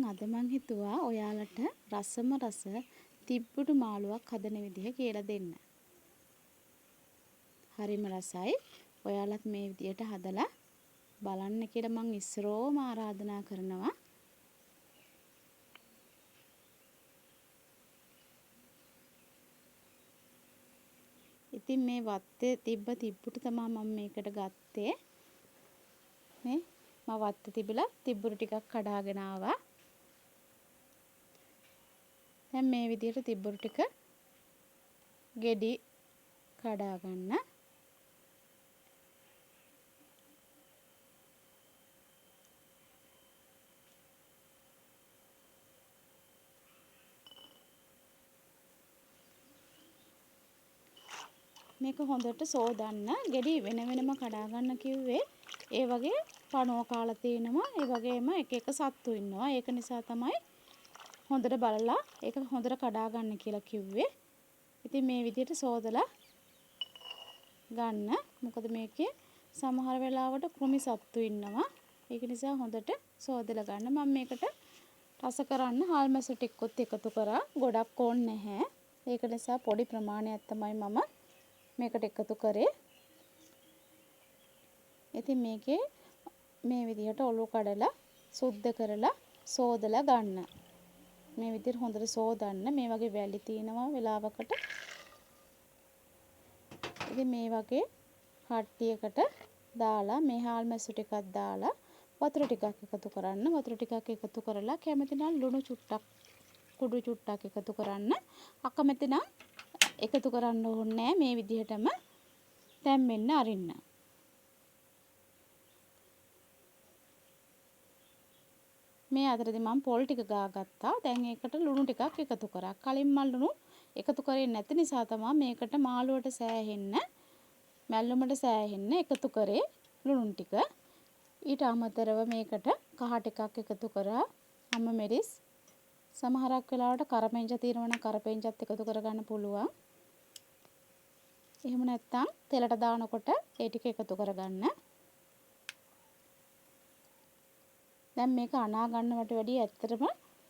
අද මං හිතුවා ඔයාලට රසම රස තිබ්බුටු මාළුවක් හදන විදිහ කියලා දෙන්න. හරිම රසයි. ඔයාලත් මේ විදියට හදලා බලන්න කියලා මං ඉස්සරෝම ආරාධනා කරනවා. ඉතින් මේ වත්තේ තිබ්බුටු තමයි මම මේකට ගත්තේ. මේ මම වත්තේ තිබිලා තිබ්බුටු ටිකක් කඩාගෙන ආවා. දැන් මේ විදියට තිබ්බුටු ටික ගෙඩි කඩා ගන්න. මේක හොඳට සෝදන්න. ගෙඩි වෙන වෙනම කඩා ගන්න කිව්වේ ඒ වගේ පණුව කාලා තිනවා. ඒ වගේම එක එක සත්තු ඉන්නවා. ඒක නිසා තමයි හොඳට බලලා ඒක හොඳට කඩා ගන්න කියලා කිව්වේ. ඉතින් මේ විදිහට සෝදලා ගන්න. මොකද මේකේ සමහර වෙලාවට කෘමි සත්තු ඉන්නවා. ඒක නිසා හොඳට සෝදලා ගන්න. මම මේකට රස කරන්න හාල් මැස ටිකකුත් එකතු කරා. ගොඩක් ඕනේ නැහැ. ඒක නිසා පොඩි ප්‍රමාණයක් තමයි මම මේකට එකතු කරේ. ඉතින් මේකේ මේ විදිහට ඔලු කඩලා සුද්ධ කරලා සෝදලා ගන්න. මේ විදිහට හොඳට සෝදන්න. මේ වගේ වැලි තියෙනවා වෙලාවකට. ඉතින් මේ වගේ කට්ටියකට දාලා මේ හාල් මැස්සු ටිකක් දාලා වතුර ටිකක් එකතු කරන්න. වතුර ටිකක් එකතු කරලා කැමති නම් ලුණු චුට්ටක් කුඩු චුට්ටක් එකතු කරන්න. අකමැති නම් එකතු කරන්න ඕනේ නැහැ. මේ විදිහටම තැම්බෙන්න අරින්න. මේ අතරදී මම පොල් ටික ගාගත්තා. දැන් ඒකට ලුණු ටිකක් එකතු කරා. කලින් මම ලුණු එකතු කරේ නැති නිසා තමයි මේකට මාළුවට සෑහෙන්න මැල්ලුමට සෑහෙන්න එකතු කරේ ලුණු ටික. ඊට අමතරව මේකට කහ ටිකක් එකතු කරා. අම්ම මෙරිස් සමහරක් වෙලාවට කරපෙංච තියෙනවා නම් කරපෙංචත් එකතු කරගන්න පුළුවන්. එහෙම නැත්නම් තෙලට දානකොට ඒ ටික එකතු කරගන්න. දැන් මේක අනා ගන්නවට වැඩිය ඇත්තටම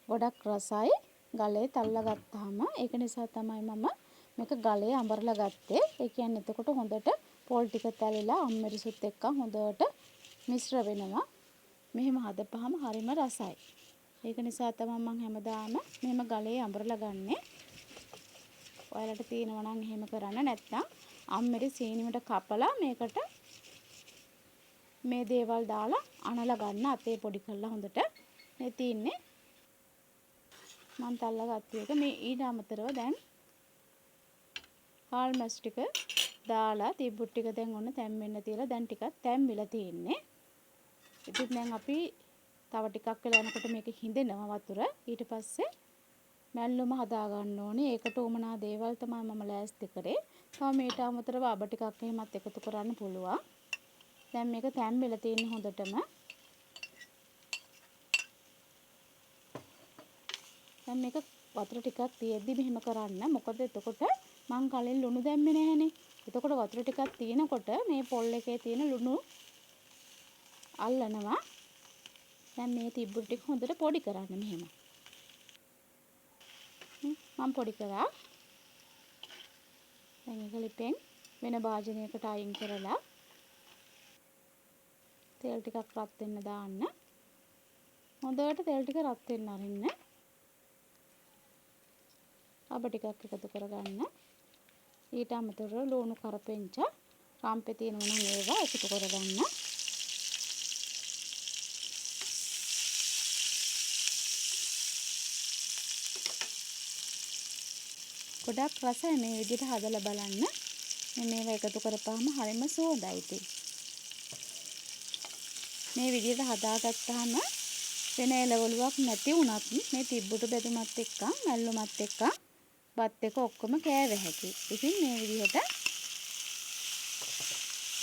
ගොඩක් රසයි. ගලේ තල්ලා ගත්තාම ඒක නිසා තමයි මම මේක ගලේ අඹරලා ගත්තේ. ඒ කියන්නේ එතකොට හොඳට පොල් ටික තැලිලා අම්මරිසුත් එක්ක හොඳට මිශ්‍ර වෙනවා. මෙහෙම හදපහම හරිම රසයි. ඒක නිසා තමයි මම හැමදාම මෙහෙම ගලේ අඹරලා ගන්නෙ. ඔයාලට තියෙනවා නම් එහෙම කරන්න. නැත්නම් අම්මරි සීනියට කපලා මේකට මේ දේවල් දාලා අනලා ගන්න. අතේ පොඩි කරලා හොඳට මේ තින්නේ මම තල්ලා ගත්ත එක. මේ ඊට අමතරව දැන් හාල් මැස් ටික දාලා තිබ්බුට් ටික දැන් ඔන්න තැම්බෙන්න තියලා දැන් ටිකක් තැම්බිලා තියෙන්නේ. ඉතින් දැන් අපි තව ටිකක් වෙලා යනකොට මේක හිඳෙනවා වතුර. ඊට පස්සේ මැල්ලුම හදා ගන්න ඕනේ. ඒකට උමනා දේවල් තමයි මම ලෑස්ති කරේ. තව මේට අමතරව අබ ටිකක් එහෙමත් එකතු කරන්න පුළුවන්. දැන් මේක තැම්බෙලා තියෙන හොඳටම. දැන් මේක වතුර ටිකක් තියෙද්දි මෙහෙම කරන්න. මොකද එතකොට මං කලින් ලුණු දැම්මේ නැහනේ. එතකොට වතුර ටිකක් තියෙනකොට මේ පොල් එකේ තියෙන ලුණු අල්ලනවා. දැන් මේ තිබ්බුටු ටික හොඳට පොඩි කරන්න මෙහෙම. මම පොඩි කරා. දැන් ඒක ලිපෙන් වෙන භාජනයකට අයින් කරලා තෙල් ටිකක් රත් වෙන්න දාන්න. හොඳට තෙල් ටික රත් වෙන්න අරින්න. අබ ටිකක් එකතු කරගන්න. ඊට අමතරව ලුණු කරපෙංච රම්පේ තියෙනවා නම් ඒවා එකතු කරගන්න. ගොඩක් රසයි මේ විදිහට හදලා බලන්න. මේවා එකතු කරපුවාම හරිම සුවඳයි ඉතින්. මේ විදිහට හදාගත්තාම වෙන එළවලුවක් නැති වුණත් මේ තිබ්බුටු බෙදුමත් එක්ක මැල්ලුමත් එක්ක බත් එක ඔක්කොම කෑව හැකියි. ඉතින් මේ විදිහට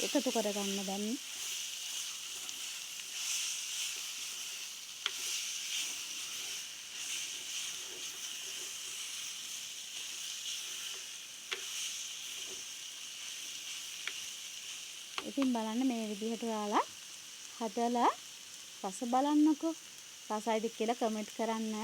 එකතු කරගන්න දැන්. ඉතින් බලන්න මේ විදිහට ඔයාලා හදලා රස බලන්නකෝ. රසයිද කියලා කමෙන්ට් කරන්න.